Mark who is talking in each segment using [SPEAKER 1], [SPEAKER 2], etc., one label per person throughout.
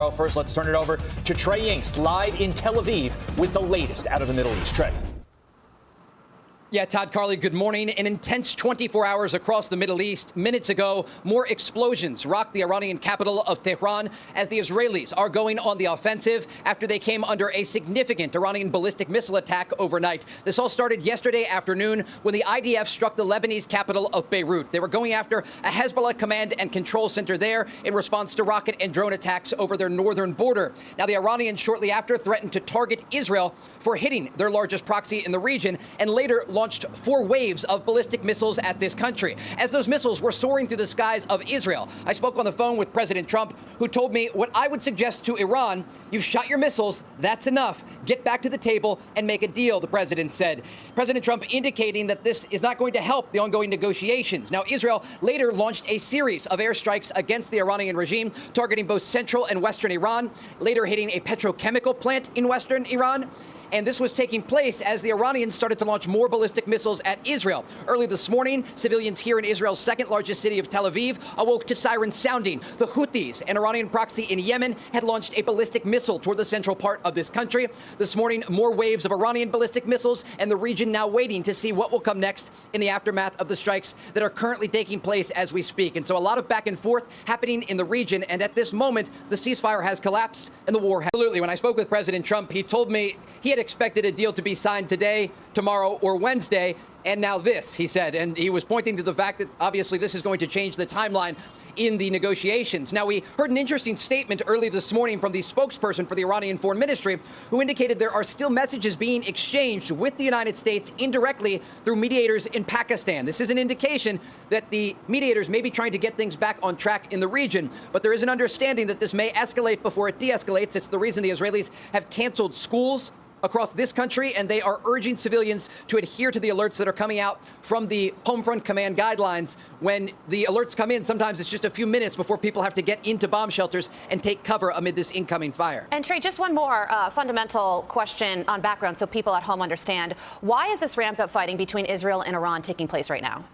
[SPEAKER 1] Well, first, let's turn it over to Trey Inks live in Tel Aviv with the latest out of the Middle East. Trey.
[SPEAKER 2] Yeah, Todd, Carly, good morning. An intense 24 hours across the Middle East. Minutes ago, more explosions rocked the Iranian capital of Tehran as the Israelis are going on the offensive after they came under a significant Iranian ballistic missile attack overnight. This all started yesterday afternoon when the IDF struck the Lebanese capital of Beirut. They were going after a Hezbollah command and control center there in response to rocket and drone attacks over their northern border. Now, the Iranians shortly after threatened to target Israel for hitting their largest proxy in the region and later launched 4 waves of ballistic missiles at this country. As those missiles were soaring through the skies of Israel, I spoke on the phone with President Trump, who told me what I would suggest to Iran: you've shot your missiles, that's enough. Get back to the table and make a deal, the president said. President Trump indicating that this is not going to help the ongoing negotiations. Now, Israel later launched a series of airstrikes against the Iranian regime, targeting both central and western Iran, later hitting a petrochemical plant in western Iran. And this was taking place as the Iranians started to launch more ballistic missiles at Israel. Early this morning, civilians here in Israel's second largest city of Tel Aviv awoke to sirens sounding. The Houthis, an Iranian proxy in Yemen, had launched a ballistic missile toward the central part of this country. This morning, more waves of Iranian ballistic missiles, and the region now waiting to see what will come next in the aftermath of the strikes that are currently taking place as we speak. And so a lot of back and forth happening in the region. And at this moment, the ceasefire has collapsed and the war has. Absolutely. When I spoke with President Trump, he told me he had expected a deal to be signed today, tomorrow, or Wednesday, and now this, he said. And he was pointing to the fact that obviously this is going to change the timeline in the negotiations. Now, we heard an interesting statement early this morning from the spokesperson for the Iranian Foreign Ministry, who indicated there are still messages being exchanged with the United States indirectly through mediators in Pakistan. This is an indication that the mediators may be trying to get things back on track in the region, but there is an understanding that this may escalate before it de-escalates. It's the reason the Israelis have canceled schools across this country, and they are urging civilians to adhere to the alerts that are coming out from the Home Front Command guidelines. When the alerts come in, sometimes it's just a few minutes before people have to get into bomb shelters and take cover amid this incoming fire.
[SPEAKER 3] And Trey, just one more fundamental question on background so people at home understand. Why is this ramped up fighting between Israel and Iran taking place right now?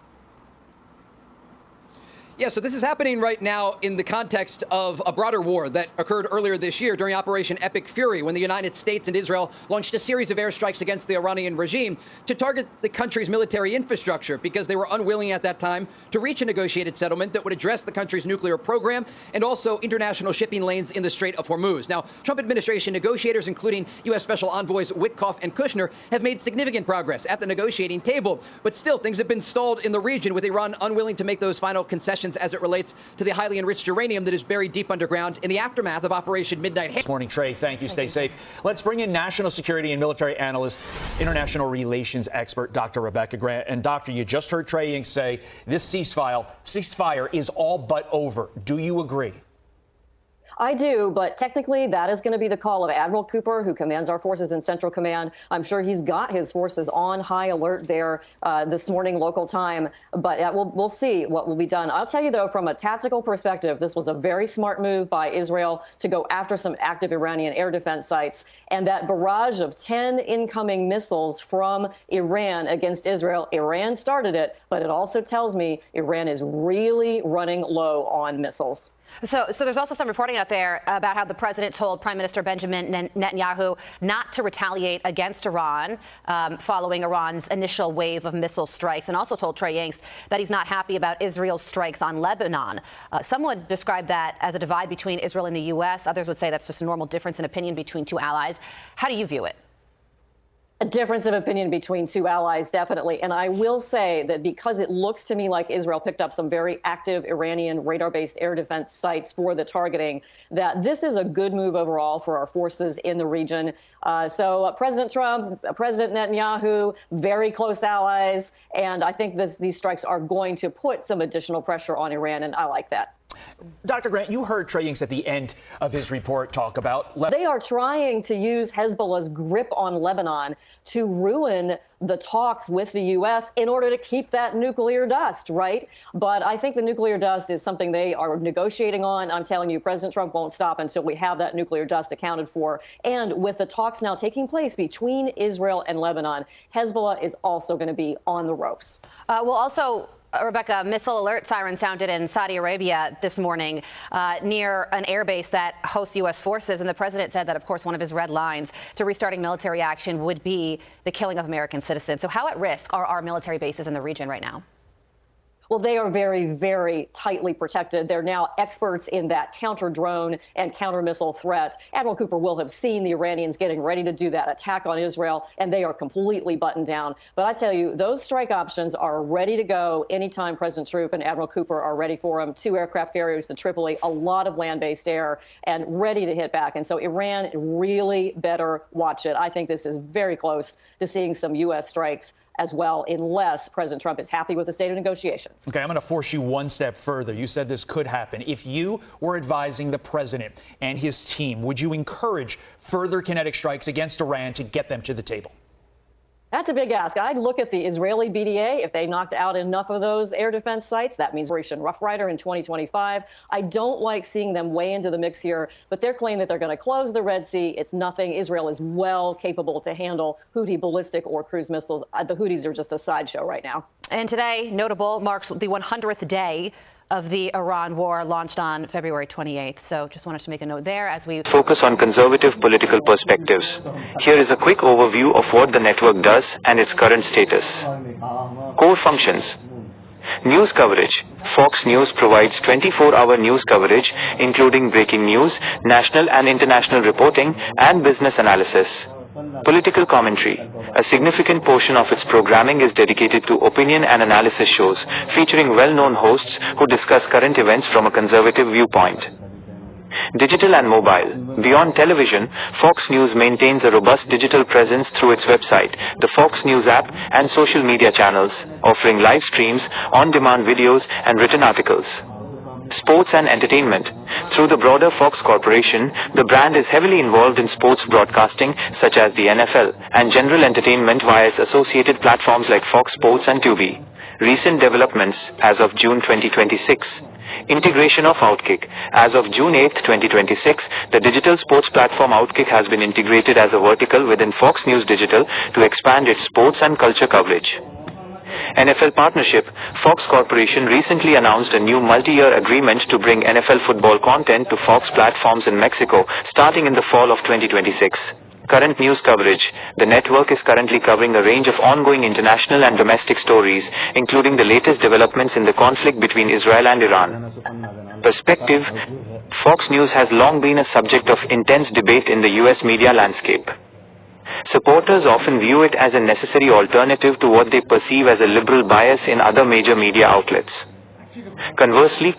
[SPEAKER 2] Yeah, so this is happening right now in the context of a broader war that occurred earlier this year during Operation Epic Fury, when the United States and Israel launched a series of airstrikes against the Iranian regime to target the country's military infrastructure because they were unwilling at that time to reach a negotiated settlement that would address the country's nuclear program and also international shipping lanes in the Strait of Hormuz. Now, Trump administration negotiators, including U.S. Special Envoys Witkoff and Kushner, have made significant progress at the negotiating table. But still, things have been stalled in the region, with Iran unwilling to make those final concessions as it relates to the highly enriched uranium that is buried deep underground in the aftermath of Operation Midnight.
[SPEAKER 1] This morning, Trey, thank you. Stay safe. Let's bring in national security and military analyst, international relations expert, Dr. Rebecca Grant. And Doctor, you just heard Trey Inks say this ceasefire is all but over. Do you agree?
[SPEAKER 4] I do, but technically that is going to be the call of Admiral Cooper, who commands our forces in Central Command. I'm sure he's got his forces on high alert there this morning, local time, but we'll see what will be done. I'll tell you, though, from a tactical perspective, this was a very smart move by Israel to go after some active Iranian air defense sites. And that barrage of 10 incoming missiles from Iran against Israel, Iran started it, but it also tells me Iran is really running low on missiles.
[SPEAKER 3] So there's also some reporting out there about how the president told Prime Minister Benjamin Netanyahu not to retaliate against Iran following Iran's initial wave of missile strikes, and also told Trey Inks that he's not happy about Israel's strikes on Lebanon. Some would describe that as a divide between Israel and the U.S. Others would say that's just a normal difference in opinion between two allies. How do you view it?
[SPEAKER 4] A difference of opinion between two allies, definitely. And I will say that because it looks to me like Israel picked up some very active Iranian radar-based air defense sites for the targeting, that this is a good move overall for our forces in the region. So President Trump, President Netanyahu, very close allies. And I think these strikes are going to put some additional pressure on Iran, and I like that.
[SPEAKER 1] Dr. Grant, you heard Trey Inks at the end of his report talk about
[SPEAKER 4] they are trying to use Hezbollah's grip on Lebanon to ruin the talks with the U.S. in order to keep that nuclear dust, right? But I think the nuclear dust is something they are negotiating on. I'm telling you, President Trump won't stop until we have that nuclear dust accounted for. And with the talks now taking place between Israel and Lebanon, Hezbollah is also going to be on the ropes.
[SPEAKER 3] We'll also Rebecca, missile alert siren sounded in Saudi Arabia this morning near an airbase that hosts U.S. forces. And the president said that, of course, one of his red lines to restarting military action would be the killing of American citizens. So how at risk are our military bases in the region right now?
[SPEAKER 4] Well, they are very, very tightly protected. They're now experts in that counter-drone and counter-missile threat. Admiral Cooper will have seen the Iranians getting ready to do that attack on Israel, and they are completely buttoned down. But I tell you, those strike options are ready to go anytime President Troop and Admiral Cooper are ready for them. 2 aircraft carriers to Tripoli, a lot of land-based air, and ready to hit back. And so Iran really better watch it. I think this is very close to seeing some U.S. strikes as well, unless President Trump is happy with the state of negotiations.
[SPEAKER 1] Okay, I'm going to force you one step further. You said this could happen. If you were advising the president and his team, would you encourage further kinetic strikes against Iran to get them to the table?
[SPEAKER 4] That's a big ask. I'd look at the Israeli BDA. If they knocked out enough of those air defense sites, that means Operation Rough Rider in 2025. I don't like seeing them way into the mix here, but they're claiming that they're going to close the Red Sea. It's nothing. Israel is well capable to handle Houthi ballistic or cruise missiles. The Houthis are just a sideshow right now.
[SPEAKER 3] And today, notable, marks the 100th day of the Iran war, launched on February 28th. So just wanted to make a note there as we
[SPEAKER 5] focus on conservative political perspectives. Here is a quick overview of what the network does and its current status. Core functions. News coverage. Fox News provides 24-hour news coverage, including breaking news, national and international reporting, and business analysis. Political commentary. A significant portion of its programming is dedicated to opinion and analysis shows, featuring well-known hosts who discuss current events from a conservative viewpoint. Digital and mobile. Beyond television, Fox News maintains a robust digital presence through its website, the Fox News app, and social media channels, offering live streams, on-demand videos, and written articles. Sports and entertainment. Through the broader Fox Corporation, the brand is heavily involved in sports broadcasting such as the NFL and general entertainment via its associated platforms like Fox Sports and Tubi. Recent developments as of June 2026. Integration of Outkick. As of June 8, 2026, the digital sports platform Outkick has been integrated as a vertical within Fox News Digital to expand its sports and culture coverage. NFL partnership. Fox Corporation recently announced a new multi-year agreement to bring NFL football content to Fox platforms in Mexico starting in the fall of 2026. Current news coverage. The network is currently covering a range of ongoing international and domestic stories, including the latest developments in the conflict between Israel and Iran. Perspective. Fox News has long been a subject of intense debate in the U.S. media landscape. Supporters often view it as a necessary alternative to what they perceive as a liberal bias in other major media outlets. Conversely,